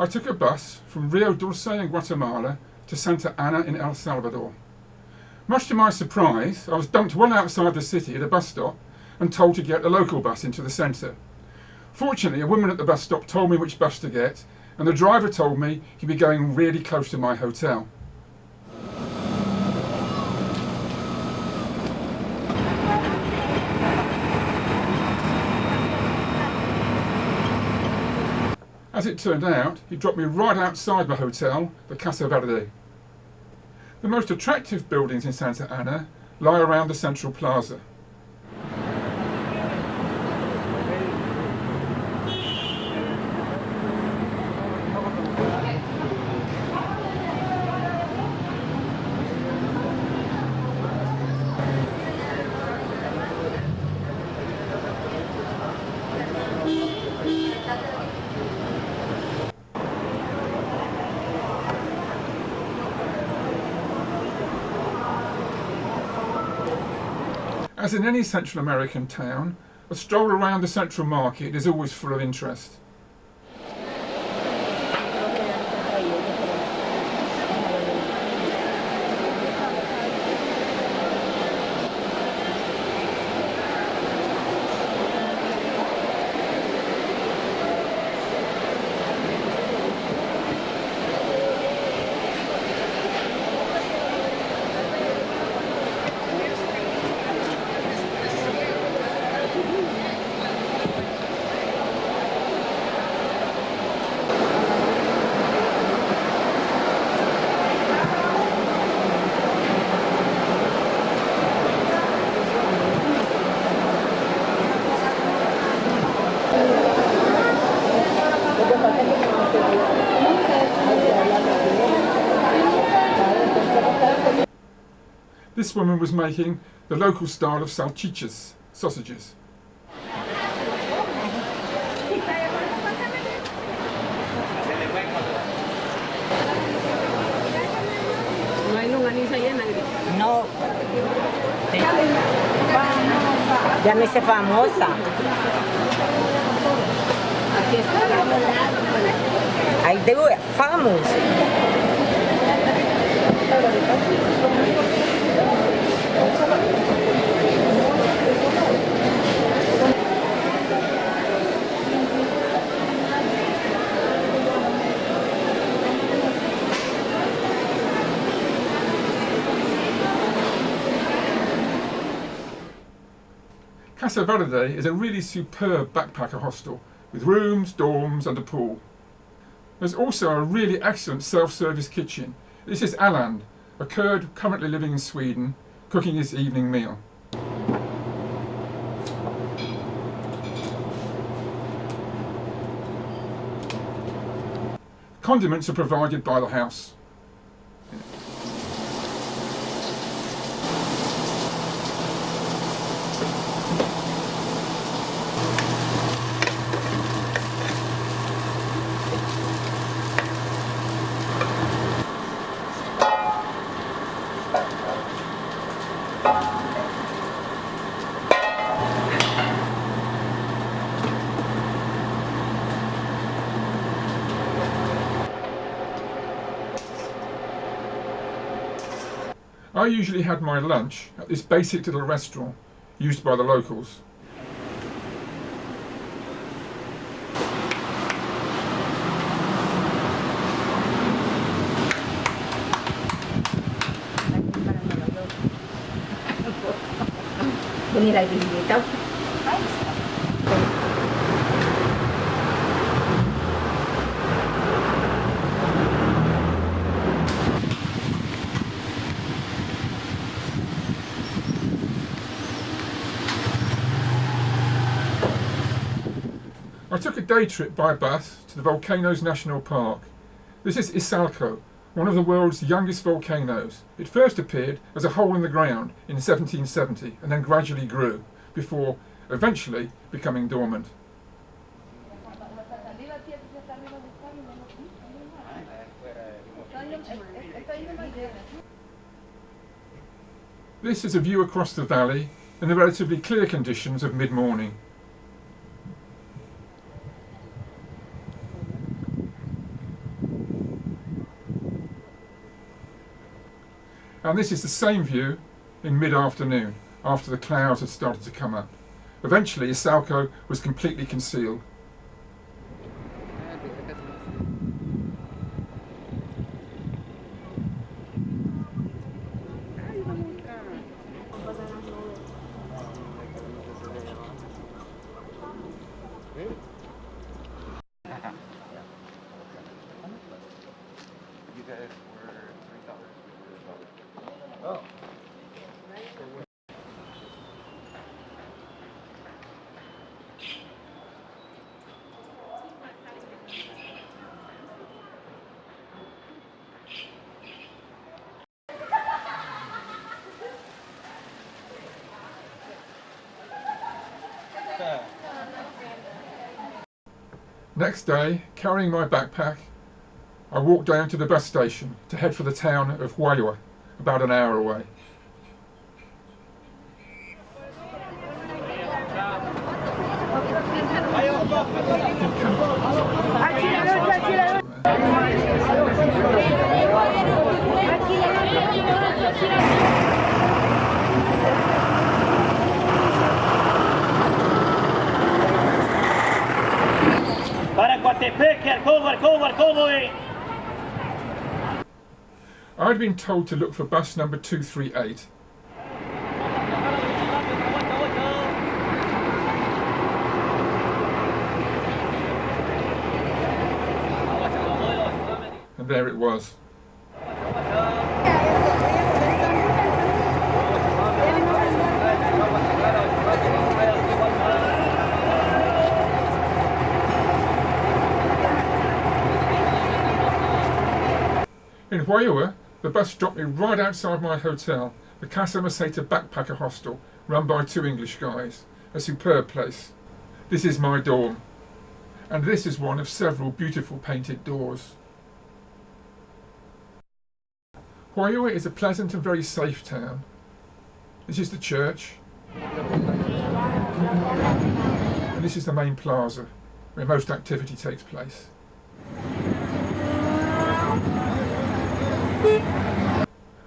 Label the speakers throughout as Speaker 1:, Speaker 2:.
Speaker 1: I took a bus from Rio Dulce in Guatemala to Santa Ana in El Salvador. Much to my surprise, I was dumped well outside the city at a bus stop and told to get a local bus into the centre. Fortunately, a woman at the bus stop told me which bus to get, and the driver told me he'd be going really close to my hotel. As it turned out, he dropped me right outside my hotel, the Casa Verde. The most attractive buildings in Santa Ana lie around the central plaza. As in any Central American town, a stroll around the central market is always full of interest. This woman was making the local style of salchichas, sausages.
Speaker 2: No. Ya me hice famosa. I do it famous.
Speaker 1: Casa Verde is a really superb backpacker hostel with rooms, dorms and a pool. There's also a really excellent self-service kitchen. This is Alan, a Kurd currently living in Sweden, cooking his evening meal. Condiments are provided by the house. I usually had my lunch at this basic little restaurant used by the locals. I took a day trip by bus to the Volcanoes National Park. This is Izalco, one of the world's youngest volcanoes. It first appeared as a hole in the ground in 1770 and then gradually grew, before eventually becoming dormant. This is a view across the valley in the relatively clear conditions of mid-morning. And this is the same view in mid-afternoon, after the clouds had started to come up. Eventually, Isalco was completely concealed. Next day, carrying my backpack, I walked down to the bus station to head for the town of Huayua, about an hour away. I'd been told to look for bus number 238. And there it was. In Huayua, the bus dropped me right outside my hotel, the Casa Meseta Backpacker Hostel, run by two English guys. A superb place. This is my dorm, and this is one of several beautiful painted doors. Huayua is a pleasant and very safe town. This is the church, and this is the main plaza, where most activity takes place.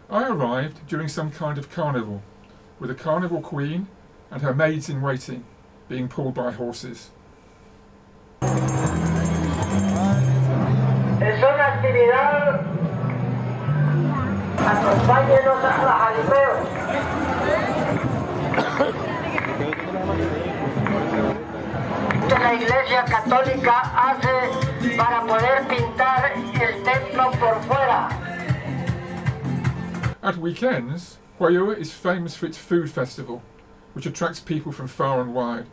Speaker 1: I arrived during some kind of carnival, with a carnival queen and her maids in waiting being pulled by horses.
Speaker 3: Es una actividad. Acompáñenos a la jaripeo. Que la Iglesia Católica hace para poder pintar el templo por fuera.
Speaker 1: At weekends, Huayua is famous for its food festival, which attracts people from far and wide.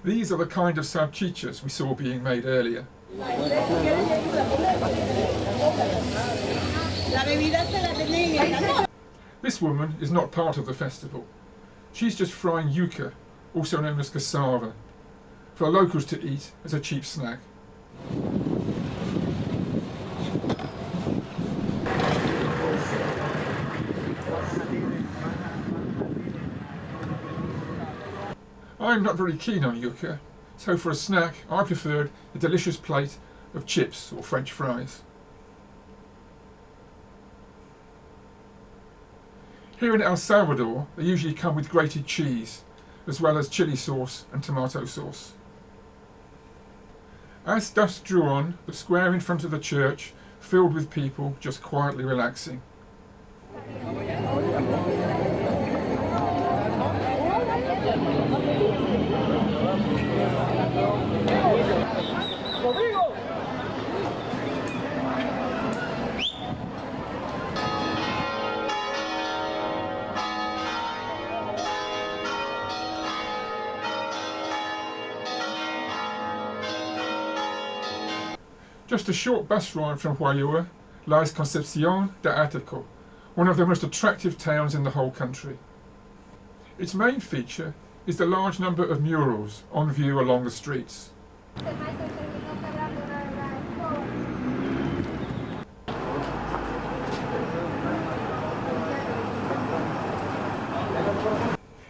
Speaker 1: These are the kind of salchichas we saw being made earlier. This woman is not part of the festival. She's just frying yuca, also known as cassava, for locals to eat as a cheap snack. I'm not very keen on yuca, so for a snack I preferred a delicious plate of chips or French fries. Here in El Salvador, they usually come with grated cheese, as well as chili sauce and tomato sauce. As dusk drew on, the square in front of the church filled with people just quietly relaxing. Just a short bus ride from Huayua lies Concepcion de Ataco, one of the most attractive towns in the whole country. Its main feature is the large number of murals on view along the streets.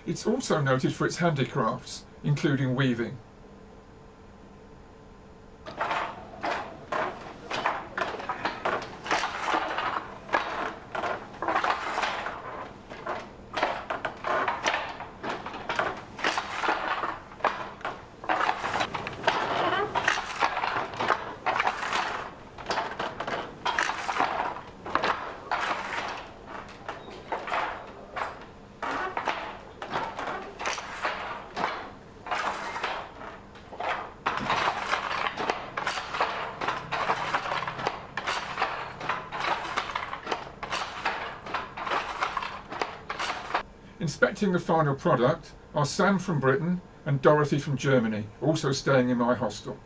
Speaker 1: It's also noted for its handicrafts, including weaving. Inspecting the final product are Sam from Britain and Dorothy from Germany, also staying in my hostel.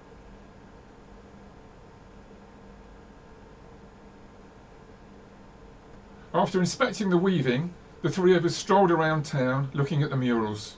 Speaker 1: After inspecting the weaving, the three of us strolled around town looking at the murals.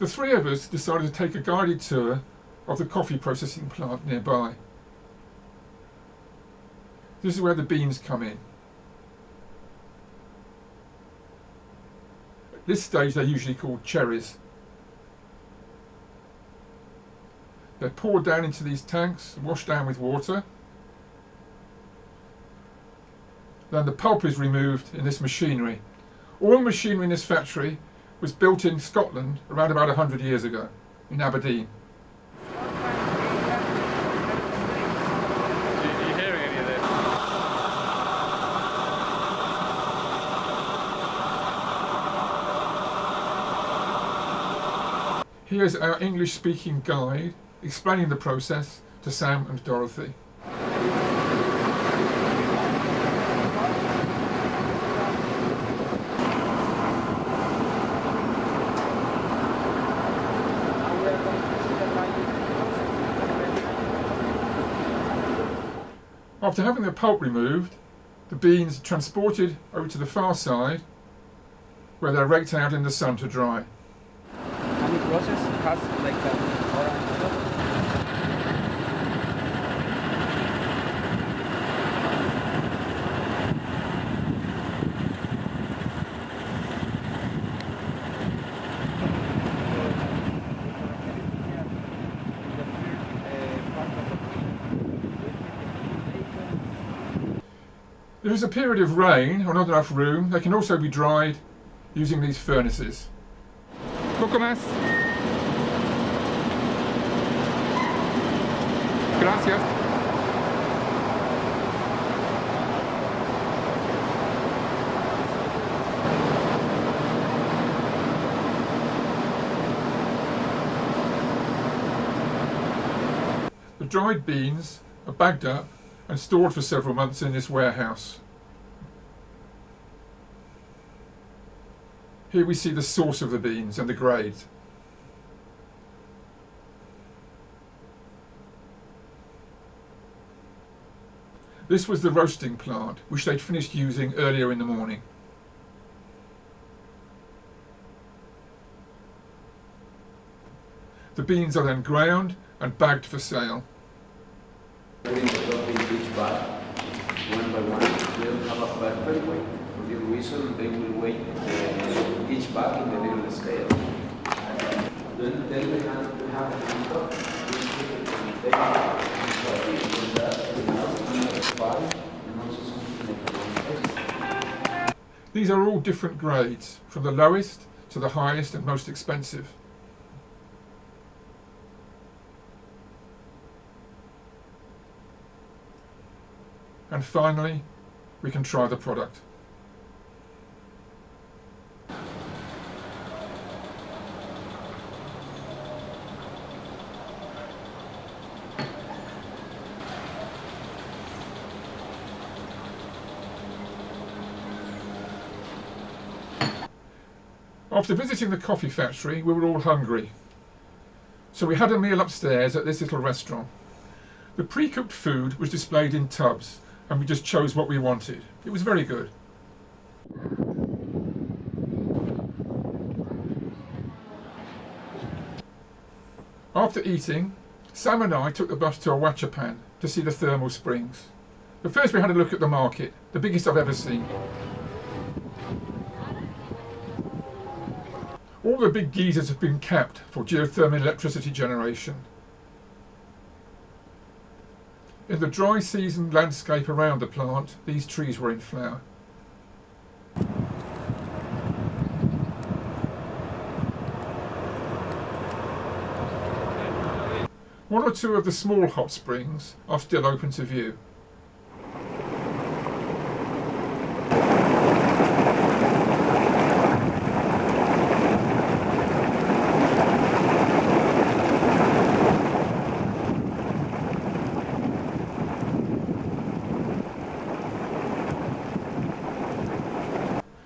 Speaker 1: The three of us decided to take a guided tour of the coffee processing plant nearby. This is where the beans come in. At this stage they're usually called cherries. They're poured down into these tanks, washed down with water. Then the pulp is removed in this machinery. All machinery in this factory was built in Scotland around about 100 years ago, in Aberdeen.
Speaker 4: Are you hearing any of this?
Speaker 1: Here's our English-speaking guide explaining the process to Sam and Dorothy. After having the pulp removed, the beans are transported over to the far side, where they're raked out in the sun to dry.
Speaker 5: And the process has like orange color.
Speaker 1: If there's a period of rain or not enough room, they can also be dried using these furnaces. Poco más. Gracias. The dried beans are bagged up and stored for several months in this warehouse. Here we see the source of the beans and the grade. This was the roasting plant, which they'd finished using earlier in the morning. The beans are then ground and bagged for sale.
Speaker 6: Putting the coffee in each bag, one by one. They don't have a perfect weight. For this reason, they will weigh each bag in the little scale. Then we have to have a
Speaker 1: These are all different grades, from the lowest to the highest and most expensive. And finally, we can try the product. After visiting the coffee factory, we were all hungry. So we had a meal upstairs at this little restaurant. The pre-cooked food was displayed in tubs, and we just chose what we wanted. It was very good. After eating, Sam and I took the bus to Ahuachapan to see the thermal springs. But first we had a look at the market, the biggest I've ever seen. All the big geysers have been capped for geothermal electricity generation. In the dry season landscape around the plant, these trees were in flower. One or two of the small hot springs are still open to view.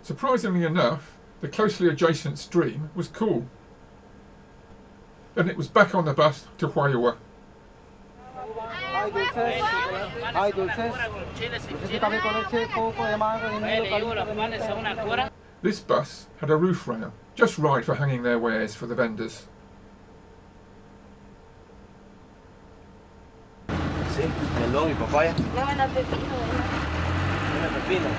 Speaker 1: Surprisingly enough, the closely adjacent stream was cool. Then it was back on the bus to Huayua.
Speaker 5: Hi, dulces. Hi, dulces.
Speaker 1: This bus had a roof rail, just right for hanging their wares for the vendors.
Speaker 5: Sí, melón y papaya.
Speaker 2: No, no, pepino.
Speaker 5: Pepino.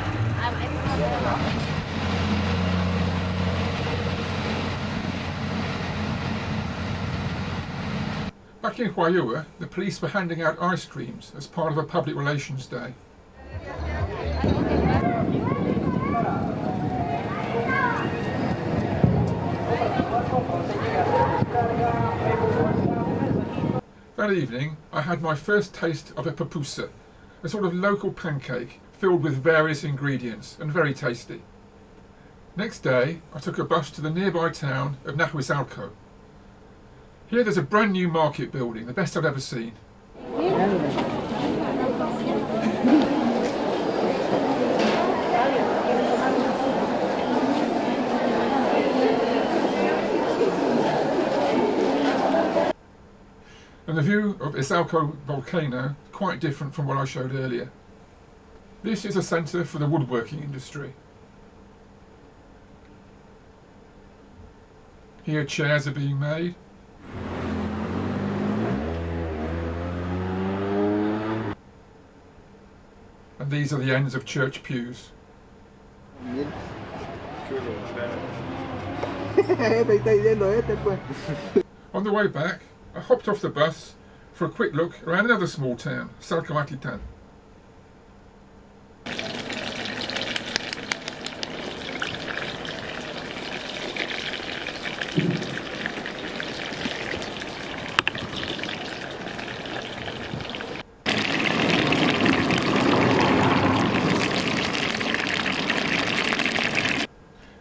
Speaker 1: Back in Huayua, the police were handing out ice creams as part of a public relations day. That evening, I had my first taste of a pupusa, a sort of local pancake filled with various ingredients and very tasty. Next day, I took a bus to the nearby town of Nahuizalco. Here there's a brand new market building, the best I've ever seen. And the view of Izalco volcano is quite different from what I showed earlier. This is a centre for the woodworking industry. Here chairs are being made. And these are the ends of church pews. On the way back, I hopped off the bus for a quick look around another small town, Salcomatitan.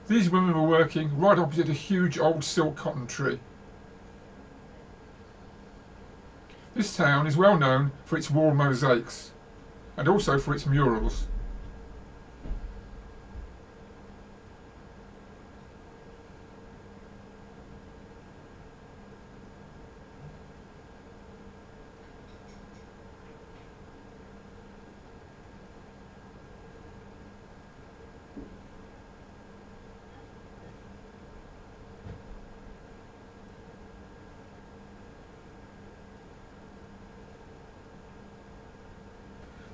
Speaker 1: These women were working right opposite a huge old silk cotton tree. This town is well known for its wall mosaics and also for its murals.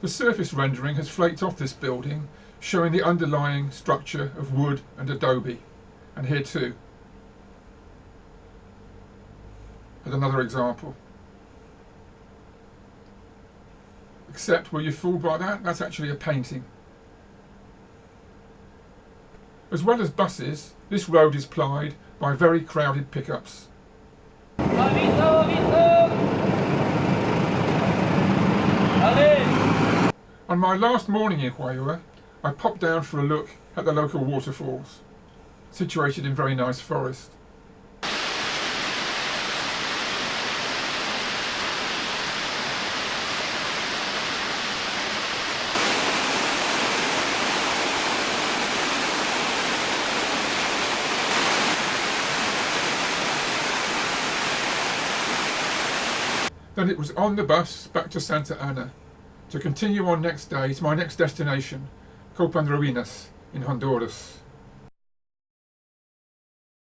Speaker 1: The surface rendering has flaked off this building, showing the underlying structure of wood and adobe, and here too. As another example. Except, were you fooled by that? That's actually a painting. As well as buses, this road is plied by very crowded pickups. On my last morning in Huayua, I popped down for a look at the local waterfalls, situated in very nice forest. Then it was on the bus back to Santa Ana to continue on next day to my next destination, Copan Ruinas in Honduras.